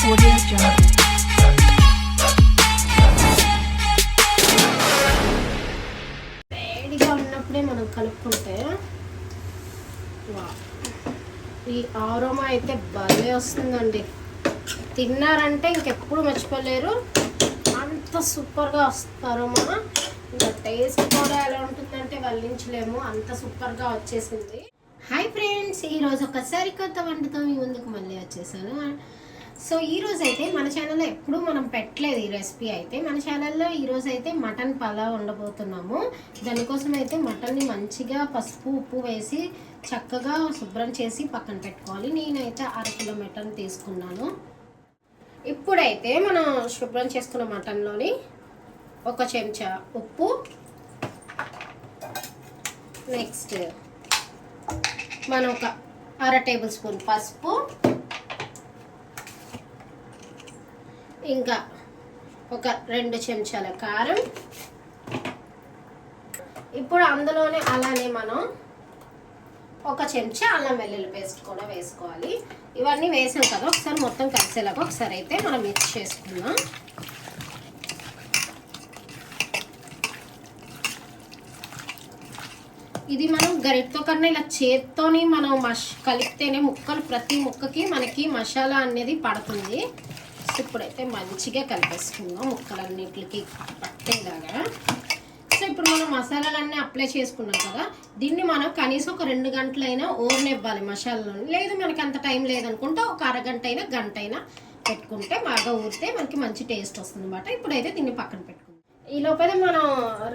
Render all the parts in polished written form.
Audio Jungle. వేడిగా ఉన్నప్పుడే మనం కలుపుకుంటే ఈ ఆరోమా అయితే భలే వస్తుందండి. తిన్నారంటే ఇంకెప్పుడు మర్చిపోలేరు, అంత సూపర్గా వస్తుంది ఆరోమా. ఇంకా టేస్ట్ కూడా ఎలా ఉంటుందంటే వల్లించలేము, అంత సూపర్గా వచ్చేసింది. హాయ్ ఫ్రెండ్స్, ఈరోజు ఒకసారి కొత్త వంటతో మీ ముందుకు మళ్ళీ వచ్చేసాను. సో ఈరోజు అయితే మన ఛానల్లో ఎప్పుడూ మనం పెట్టలేదు ఈ రెసిపీ. అయితే మన ఛానల్లో ఈరోజు అయితే మటన్ పలావ్ వండబోతున్నాము. దానికోసం అయితే మటన్ని మంచిగా పసుపు ఉప్పు వేసి చక్కగా శుభ్రం చేసి పక్కన పెట్టుకోవాలి. నేనైతే 1/2 కిలో మటన్ తీసుకున్నాను. ఇప్పుడైతే మనం శుభ్రం చేసుకున్న మటన్లోని 1 చెంచా ఉప్పు, నెక్స్ట్ మనం 1/2 టేబుల్ స్పూన్ పసుపు, ఇంకా 2 చెంచాల కారం. ఇప్పుడు అందులోనే అలానే మనం 1 చెంచా అల్లం వెల్లుల్లి పేస్ట్ కూడా వేసుకోవాలి. ఇవన్నీ వేసాం కదా, ఒకసారి మొత్తం కలిసేలాగా ఒకసారి అయితే మనం మిక్స్ చేసుకుందాం. ఇది మనం గరిటతో కన్నా ఇలా చేత్తోని మనం కలిపితేనే ముక్కలు ప్రతి ముక్కకి మనకి మసాలా అనేది పడుతుంది. ఇప్పుడైతే మంచిగా కలిపేసుకుందాం ముక్కలన్నిటికి పట్టేలాగా. సో ఇప్పుడు మనం మసాలాలన్నీ అప్లై చేసుకున్నాం కదా, దీన్ని మనం కనీసం 2 గంటలైనా ఓరనివ్వాలి మసాలాలోని. లేదు మనకి అంత టైం లేదనుకుంటే 1 అరగంట అయినా గంట అయినా పెట్టుకుంటే బాగా ఊరితే మనకి మంచి టేస్ట్ వస్తుంది అన్నమాట. ఇప్పుడైతే దీన్ని పక్కన పెట్టుకుందాం. ఈ లోపల మనం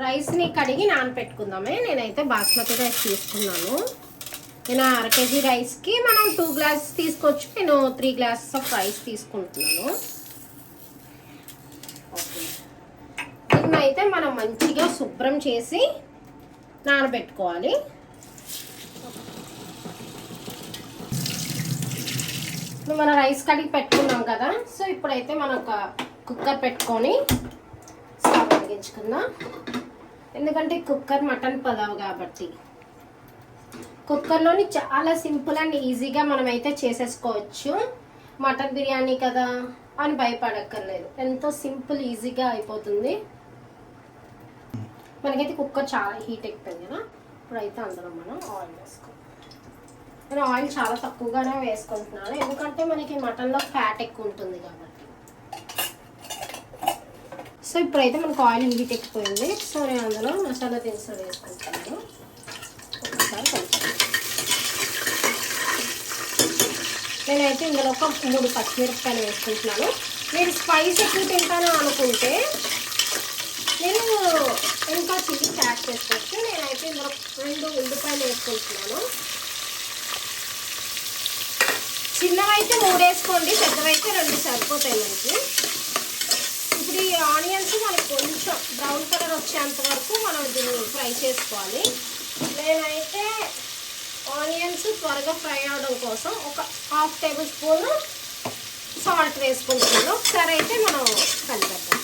రైస్ని కడిగి నానపెట్టుకుందామే. నేనైతే బాస్మతి రైస్ తీసుకున్నాను. నేను 1/2 కేజీ రైస్కి మనం 2 గ్లాసెస్ తీసుకోవచ్చు. నేను 3 గ్లాసెస్ ఆఫ్ రైస్ తీసుకుంటున్నాను. ఓకే, దీన్ని అయితే మనం మంచిగా శుభ్రం చేసి నానబెట్టుకోవాలి. ఇప్పుడు మనం రైస్ కడిగి పెట్టుకున్నాం కదా, సో ఇప్పుడైతే మనం ఒక కుక్కర్ పెట్టుకొని స్టవ్ వెలిగించుకుందాం. ఎందుకంటే కుక్కర్ మటన్ పలావ్ కాబట్టి కుక్కర్లోని చాలా సింపుల్ అండ్ ఈజీగా మనం అయితే చేసేసుకోవచ్చు. మటన్ బిర్యానీ కదా అని భయపడక్కర్లేదు, ఎంతో సింపుల్ ఈజీగా అయిపోతుంది. మనకైతే కుక్కర్ చాలా హీట్ ఎక్కిపోయింది కదా. ఇప్పుడైతే అందులో మనం ఆయిల్ వేసుకోవాలి. నేను ఆయిల్ చాలా తక్కువగానే వేసుకుంటున్నాను, ఎందుకంటే మనకి మటన్లో ఫ్యాట్ ఎక్కువ ఉంటుంది కాబట్టి. సో ఇప్పుడైతే మనకు ఆయిల్ హీట్ ఎక్కిపోయింది. సో నేను అందులో మసాలా దినుసులు వేసుకుంటున్నాను. ఒకసారి కలుపుతాను. నేనైతే ఇందులో 3 పచ్చిమిరపకాయలు వేసుకుంటున్నాను. మీరు స్పైస్ ఎక్కువ తింటాను అనుకుంటే నేను ఇంకా చిల్లీస్ యాడ్ చేసుకోవచ్చు. నేనైతే ఇందులో 2 ఉల్లిపాయలు వేసుకుంటున్నాను. చిన్నవైతే 3 వేసుకోండి, పెద్దవైతే 2 సరిపోతాయి మనకి. ఇప్పుడు ఈ ఆనియన్స్ మనకి కొంచెం బ్రౌన్ కలర్ వచ్చేంత వరకు మనం దీన్ని ఫ్రై చేసుకోవాలి. నేనైతే ఆనియన్స్ త్వరగా ఫ్రై అవడం కోసం 1/2 టేబుల్ స్పూన్ సాల్ట్ వేసుకుంటున్నాను. ఒకసారి అయితే మనం కలిపేద్దాం.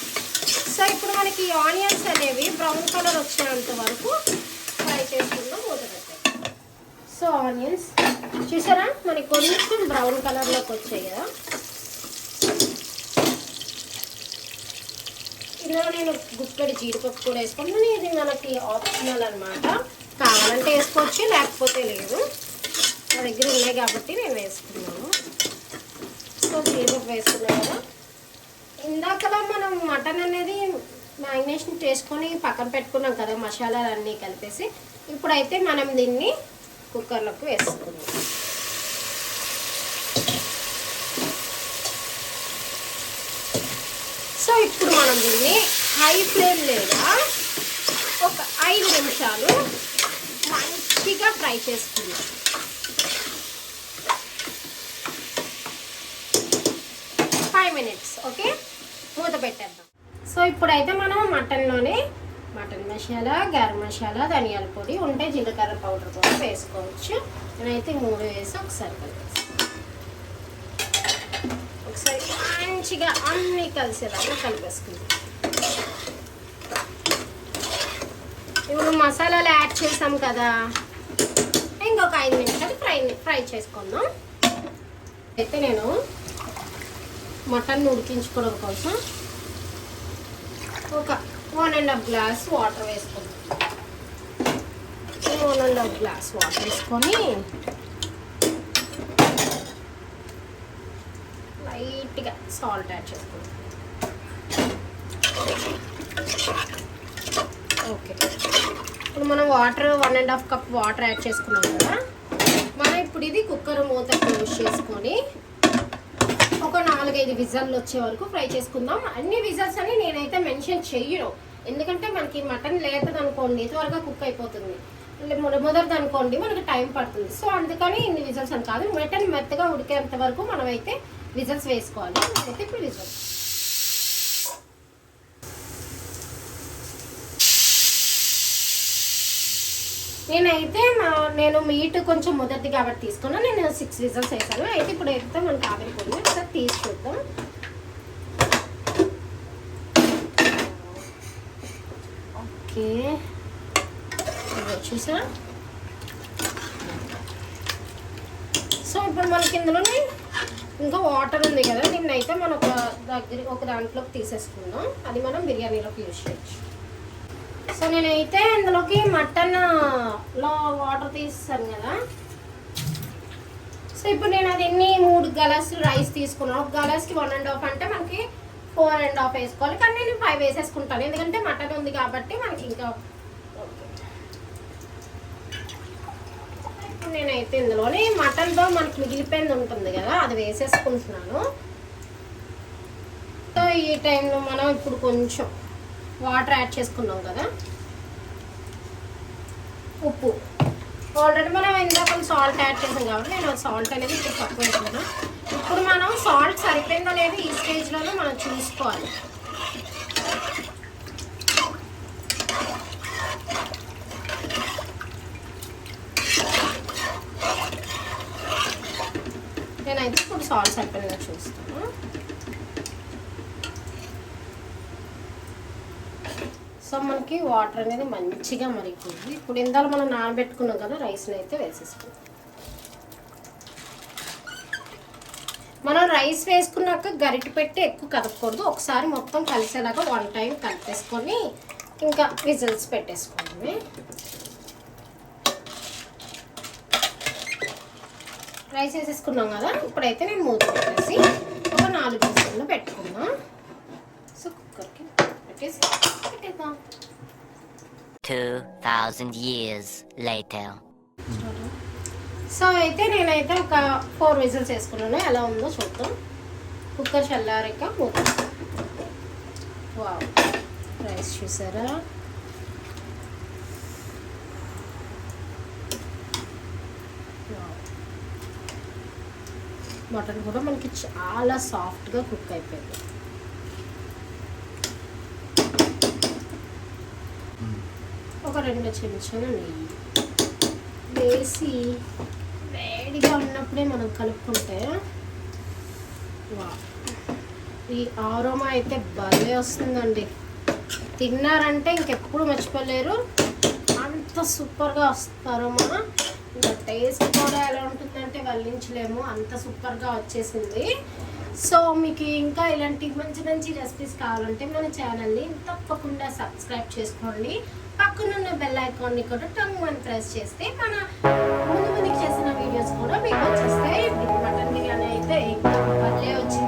సో ఇప్పుడు మనకి ఆనియన్స్ అనేవి బ్రౌన్ కలర్ వచ్చేంత వరకు ఫ్రై చేసుకుందాం, మూత పెట్టాం. సో ఆనియన్స్ చూసారా మనకి కొంచెం బ్రౌన్ కలర్లోకి వచ్చాయి కదా. ఇందులో నేను గుప్పెడి జీడిపప్పు కూడా వేసుకుంటున్నాను. ఇది మనకి ఆప్షనల్ అనమాట, కావాలంటే వేసుకోవచ్చు లేకపోతే లేదు. నా దగ్గర ఉన్నాయి కాబట్టి నేను వేసుకున్నాను. సో జీడిపప్పు వేసుకున్నాను కదా. ఇందాకలా మనం మటన్ అనేది మ్యారినేషన్ చేసుకొని పక్కన పెట్టుకున్నాం కదా మసాలాలన్నీ కలిపేసి. ఇప్పుడైతే మనం దీన్ని కుక్కర్లోకి వేసుకుందాం. సో ఇప్పుడు మనం దీన్ని హై ఫ్లేమ్ లేదా ఒక 5 నిమిషాలు మంచిగా ఫ్రై చేసుకుందాం. 5 మినిట్స్. ఓకే, మూత పెట్టేద్దాం. సో ఇప్పుడైతే మనం మటన్లోనే మటన్ మసాలా, గరం మసాలా, ధనియాల పొడి ఉంటే జీలకర్ర పౌడర్ కూడా వేసుకోవచ్చు. నేనైతే 3 వేసి ఒకసారి కలిపేస్తాను. ఒకసారి మంచిగా అన్నీ కలిసేలాగా కలిపేసుకుందాం. ఇప్పుడు మసాలాలు యాడ్ చేసాం కదా, ఇంకొక 5 నిమిషాలు ఫ్రై చేసుకుందాం. అయితే నేను మటన్ ఉడికించుకోవడం కోసం ఒక 1.5 గ్లాస్ వాటర్ వేసుకుందాం. 1.5 గ్లాస్ వాటర్ వేసుకొని లైట్గా సాల్ట్ యాడ్ చేసుకుందాం. ఓకే, ఇప్పుడు మనం వాటర్ 1.5 కప్ వాటర్ యాడ్ చేసుకున్నాం కదా. మనం ఇప్పుడు ఇది కుక్కర్ మూత క్లోజ్ చేసుకొని ఒక 4-5 విజల్లు వచ్చే వరకు ఫ్రై చేసుకుందాం. అన్ని విజల్స్ అని నేనైతే మెన్షన్ చెయ్యను, ఎందుకంటే మనకి మటన్ లేతది అనుకోండి త్వరగా కుక్ అయిపోతుంది, మొదటిది అనుకోండి మనకి టైం పడుతుంది. సో అందుకని ఇన్ని విజల్స్ అని కాదు, మటన్ మెత్తగా ఉడికేంత వరకు మనమైతే విజల్స్ వేసుకోవాలి. అయితే ఇప్పుడు విజల్స్ నేను మీట్ కొంచెం మొదటిది కాబట్టి తీసుకున్నాను, నేను 6 విజల్స్ వేసాను. అయితే ఇప్పుడు అయితే మనకి ఆవిరిపోయింది, ఒకసారి తీసి చూద్దాం. ఓకే, చూసా. సో ఇప్పుడు మనకి ఇందులోనే ఇంకా వాటర్ ఉంది కదా, దీన్నైతే మనం ఒక దాంట్లోకి తీసేసుకుందాం. అది మనం బిర్యానీలోకి యూజ్ చేయొచ్చు. సో నేనైతే ఇందులోకి మటన్లో వాటర్ తీస్తాను కదా. సో ఇప్పుడు నేను అది 3 గ్లాసులు రైస్ తీసుకున్నాను. ఒక గ్లాస్కి 1.5 అంటే మనకి 4.5 వేసుకోవాలి, కానీ నేను 5 వేసేసుకుంటాను ఎందుకంటే మటన్ ఉంది కాబట్టి మనకి ఇంకా. ఓకే, ఇప్పుడు నేనైతే ఇందులోనే మటన్తో మనకి మిగిలిపోయింది ఉంటుంది కదా, అది వేసేసుకుంటున్నాను. సో ఈ టైంలో మనం ఇప్పుడు కొంచెం వాటర్ యాడ్ చేసుకున్నాం కదా. ఉప్పు ఆల్రెడీ మనం ఇందాక సాల్ట్ యాడ్ చేసాం కాబట్టి నేను సాల్ట్ అనేది ఇప్పుడు తక్కువ వేసుకున్నాను. ఇప్పుడు మనం సాల్ట్ సరిపోయిందో లేదో ఈ స్టేజ్లోనే మనం చూసుకోవాలి. నేనైతే ఇప్పుడు సాల్ట్ సరిపోయిందో చూస్తాను. సో మనకి వాటర్ అనేది మంచిగా మరిగిపోయింది. ఇప్పుడు ఇందాక మనం నానబెట్టుకున్నాం కదా రైస్ని అయితే వేసేసుకుందాం. మనం రైస్ వేసుకున్నాక గరిటె పెట్టి ఎక్కువ కదపకూడదు, ఒకసారి మొత్తం కలిసేలాగా 1 టైం కలిపేసుకొని ఇంకా విజిల్స్ పెట్టేసుకోండి. రైస్ వేసేసుకున్నాం కదా, ఇప్పుడైతే నేను మూత పెట్టేసి ఒక 4 విజిల్లు పెట్టుకున్నాం. సో కుక్కర్కి పెట్టేసి పెట్టేద్దాం. 2000 years later. సో అయితే నేనైతే ఒక 4 విజిల్స్ వేసుకున్నాను. ఎలా ఉందో చూద్దాం. కుక్కర్ చల్లారాక మూత. వావ్, రైస్ చూసారా? మటన్ కూడా మనకి చాలా సాఫ్ట్గా కుక్ అయిపోయింది. ఒక 2 చెంచాల నెయ్యి వేసి వేడిగా ఉన్నప్పుడే మనం కలుపుకుంటే ఈ ఆరోమా అయితే భలే వస్తుందండి. తిన్నారంటే ఇంకెప్పుడు మర్చిపోలేరు, అంత సూపర్గా వస్తారు. మన ఇంకా టేస్ట్ కూడా ఎలా ఉంటుందంటే వల్లించలేము, అంత సూపర్గా వచ్చేసింది. సో మీకు ఇంకా ఇలాంటి మంచి మంచి రెసిపీస్ కావాలంటే మన ఛానల్ని తప్పకుండా సబ్స్క్రైబ్ చేసుకోండి. పక్కనున్న బెల్ ఐకాన్ని కూడా టంగ్ అని ప్రెస్ చేస్తే మన ముందుకు చేసిన వీడియోస్ కూడా మీకు వచ్చేస్తాయి. మటన్ బిర్యానీ అయితే భలే వచ్చింది.